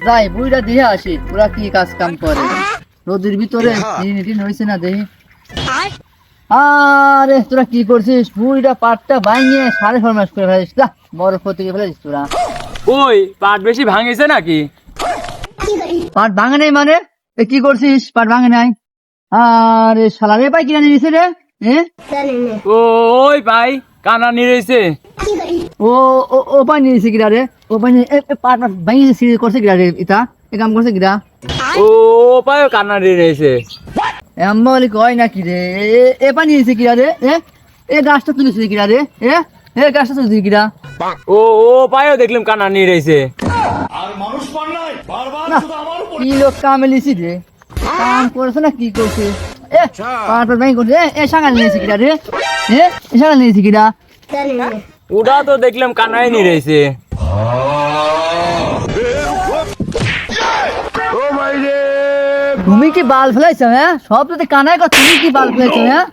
যাই বুড়িটা দিয়ে আসি ওরা কি কাজ কাম করে রোদের ভিতরে নিটি নইছে না দেখি। আরে তোরা কি করছিস? বুড়িটা পাটটা ভাঙিয়ে সাড়ে ফরমাস করে ফেলিস, যা বড় ক্ষতি করে ফেলিস তোরা। ওই পাট বেশি ভাঙিছে নাকি? পাট ভাঙে নাই মানে? এ কি করছিস? পাট ভাঙে নাই? আরে শালা রে পাই কিনা নিয়েছে রে? ওই ভাই কানা নিরেছে। ও ও ও পাই নিয়েছে কিনা রে? ও পাই পাট ভাঙিয়ে সিঁড়ি করছে কিনা রে? ইতা এ কাম করছে কিনা? ও পায় কানা নিরেছে। এমবলি কয় না কি রে? এ পাই নিয়েছে কিনা রে? এ গাছটা তুলেছে কিনা রে? এ গাছটা তুলেছে কিনা? ও পায়ও দেখলাম কানা নিরেছে। কি লোক কামে লিছি রে? কাম করছে না কি করছে? পাট ভাঙি করছে। এ সাঙ্গাল নিয়েছে কিনা রে? এ সাঙ্গাল নিয়েছে কিনা? ওটা তো দেখলাম কানাই নিরেছে। তুমি কি বাল ফেলাইছো? হ্যাঁ সব তো কানাই কর, তুমি কি বাল ফেলাইছো? হ্যাঁ